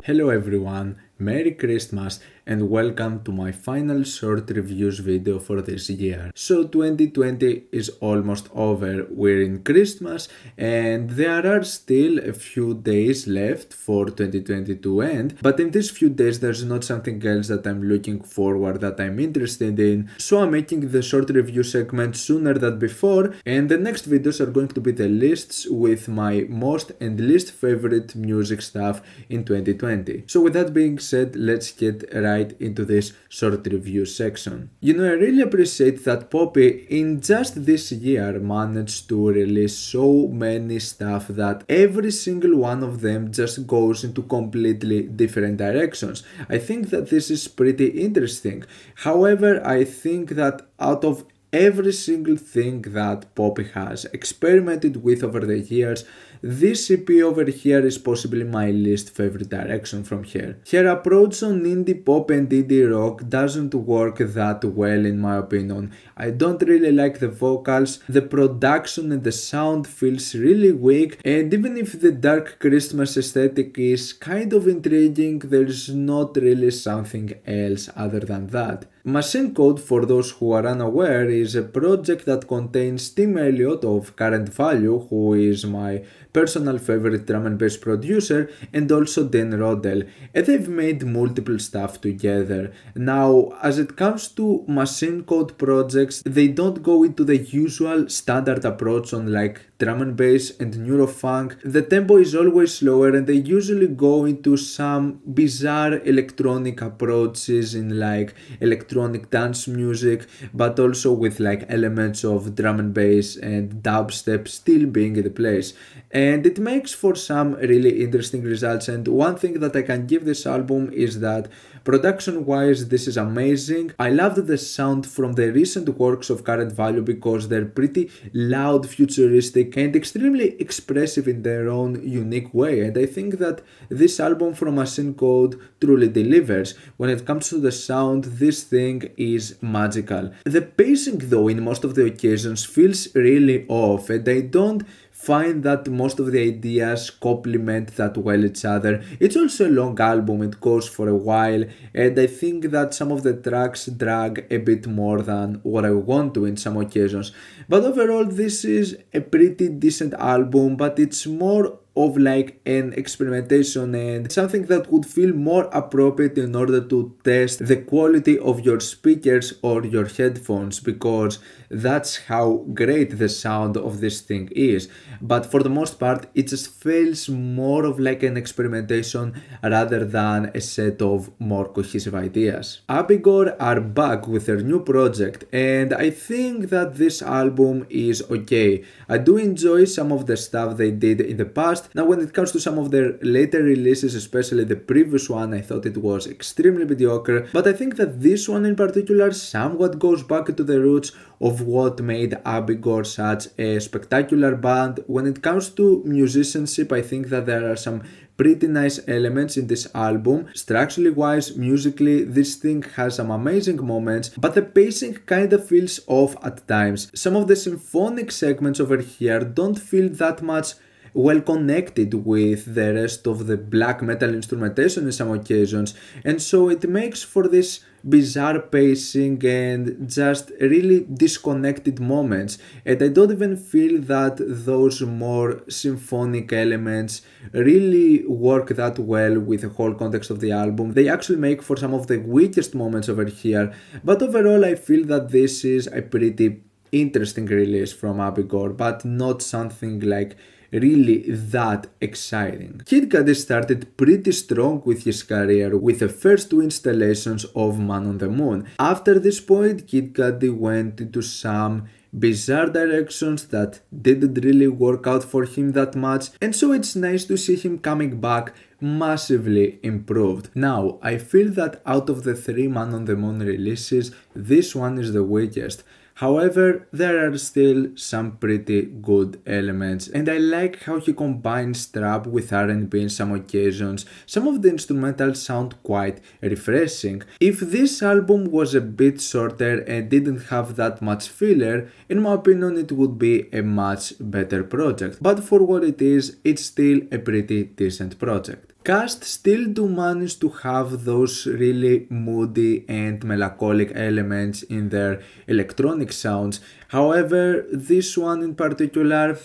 Hello everyone, Merry Christmas and welcome to my final short reviews video for this year. So 2020 is almost over, we're in Christmas and there are still a few days left for 2020 to end, but in these few days there's not something else that I'm looking forward that I'm interested in, so I'm making the short review segment sooner than before, and the next videos are going to be the lists with my most and least favorite music stuff in 2020. So with that being said, let's get right into this short review section. I really appreciate that Poppy in just this year managed to release so many stuff that every single one of them just goes into completely different directions. I think that this is pretty interesting. However, I think that out of every single thing that Poppy has experimented with over the years, this EP over here is possibly my least favorite direction from her. Her approach on indie pop and indie rock doesn't work that well in my opinion. I don't really like the vocals, the production and the sound feels really weak, and even if the dark Christmas aesthetic is kind of intriguing, there's not really something else other than that. Machine Code, for those who are unaware, is a project that contains Tim Elliott of Current Value, who is my personal favorite drum and bass producer, and also Dan Rodell, and they've made multiple stuff together. Now, as it comes to Machine Code projects, they don't go into the usual standard approach on like drum and bass and neurofunk. The tempo is always slower and they usually go into some bizarre electronic approaches in like electronic dance music, but also with like elements of drum and bass and dubstep still being in the place. And it makes for some really interesting results, and one thing that I can give this album is that production wise this is amazing. I loved the sound from the recent works of Current Value because they're pretty loud, futuristic and extremely expressive in their own unique way, and I think that this album from Machine Code truly delivers. When it comes to the sound, this thing is magical. The pacing though in most of the occasions feels really off, and I don't find that most of the ideas complement that well each other. It's also a long album, it goes for a while, and I think that some of the tracks drag a bit more than what I want to in some occasions. But overall, this is a pretty decent album, but it's more of like an experimentation and something that would feel more appropriate in order to test the quality of your speakers or your headphones, because that's how great the sound of this thing is. But for the most part, it just feels more of like an experimentation rather than a set of more cohesive ideas. Abigor are back with their new project, and I think that this album is okay. I do enjoy some of the stuff they did in the past. Now, when it comes to some of their later releases, especially the previous one, I thought it was extremely mediocre, but I think that this one in particular somewhat goes back to the roots of what made Abigor such a spectacular band. When it comes to musicianship, I think that there are some pretty nice elements in this album. Structurally wise, musically, this thing has some amazing moments, but the pacing kinda feels off at times. Some of the symphonic segments over here don't feel that much well connected with the rest of the black metal instrumentation in some occasions, and so it makes for this bizarre pacing and just really disconnected moments, and I don't even feel that those more symphonic elements really work that well with the whole context of the album. They actually make for some of the weakest moments over here, but overall I feel that this is a pretty interesting release from Abigor, but not something like really that exciting. Kid Cudi started pretty strong with his career with the first two installations of Man on the Moon. After this point, Kid Cudi went into some bizarre directions that didn't really work out for him that much, and so it's nice to see him coming back massively improved. Now, I feel that out of the three Man on the Moon releases, this one is the weakest. However, there are still some pretty good elements, and I like how he combines trap with R&B in some occasions. Some of the instrumentals sound quite refreshing. If this album was a bit shorter and didn't have that much filler, in my opinion it would be a much better project. But for what it is, it's still a pretty decent project. KAS still do manage to have those really moody and melancholic elements in their electronic sounds. However, this one in particular,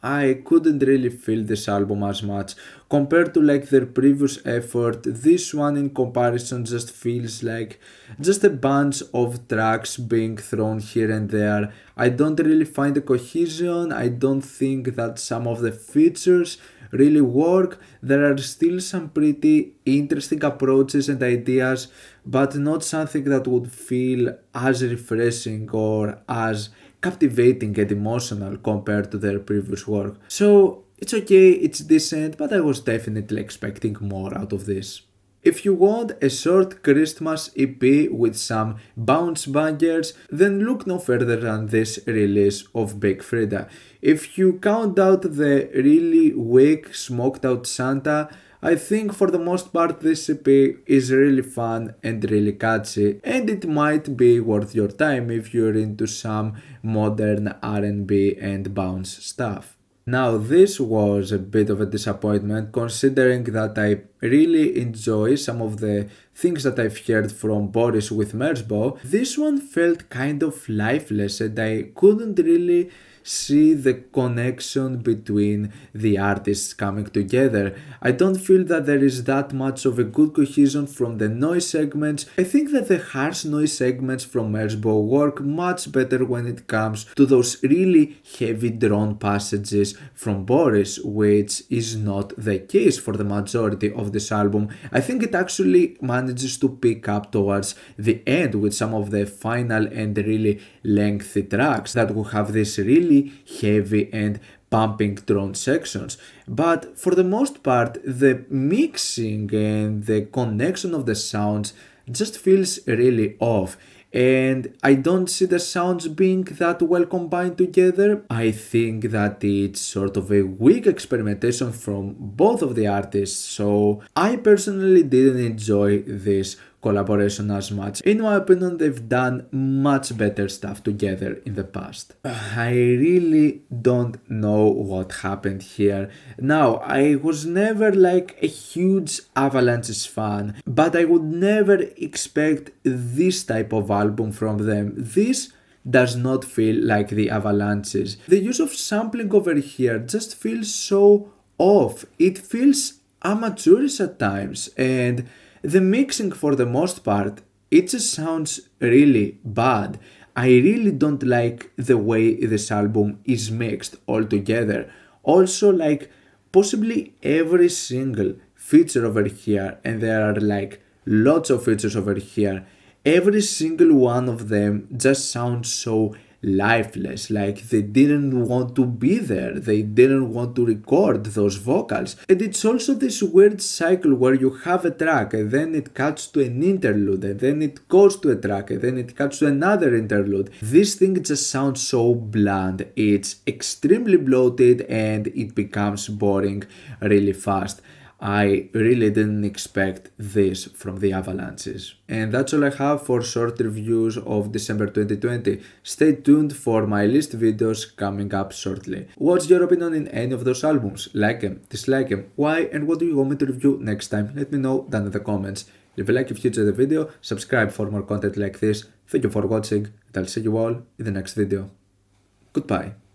I couldn't really feel this album as much. Compared to like their previous effort, this one in comparison just feels like just a bunch of tracks being thrown here and there. I don't really find a cohesion. I don't think that some of the features really work. There are still some pretty interesting approaches and ideas, but not something that would feel as refreshing or as captivating and emotional compared to their previous work. So it's okay, it's decent, but I was definitely expecting more out of this. If you want a short Christmas EP with some bounce bangers, then look no further than this release of Big Frida. If you count out the really weak Smoked Out Santa, I think for the most part this EP is really fun and really catchy, and it might be worth your time if you're into some modern R&B and bounce stuff. Now, this was a bit of a disappointment considering that I really enjoy some of the things that I've heard from Boris with Mergeball. This one felt kind of lifeless and I couldn't really see the connection between the artists coming together. I don't feel that there is that much of a good cohesion from the noise segments. I think that the harsh noise segments from Mergeball work much better when it comes to those really heavy drone passages from Boris, which is not the case for the majority of this album. I think it actually manages to pick up towards the end with some of the final and really lengthy tracks that will have this really heavy and pumping drone sections. But for the most part, the mixing and the connection of the sounds just feels really off. And I don't see the sounds being that well combined together. I think that it's sort of a weak experimentation from both of the artists, so I personally didn't enjoy this collaboration as much. In my opinion, they've done much better stuff together in the past. I really don't know what happened here. Now, I was never like a huge Avalanches fan, but I would never expect this type of album from them. This does not feel like the Avalanches. The use of sampling over here just feels so off. It feels amateurish at times, and the mixing for the most part, it just sounds really bad. I really don't like the way this album is mixed altogether. Also, like, possibly every single feature over here, and there are like lots of features over here, every single one of them just sounds so lifeless, like they didn't want to be there, they didn't want to record those vocals. And it's also this weird cycle where you have a track and then it cuts to an interlude and then it goes to a track and then it cuts to another interlude. This thing just sounds so bland, it's extremely bloated and it becomes boring really fast. I really didn't expect this from the Avalanches. And that's all I have for short reviews of December 2020. Stay tuned for my list videos coming up shortly. What's your opinion in any of those albums? Like them, dislike them, why, and what do you want me to review next time? Let me know down in the comments. Leave a like if you enjoyed the video, subscribe for more content like this. Thank you for watching, and I'll see you all in the next video. Goodbye.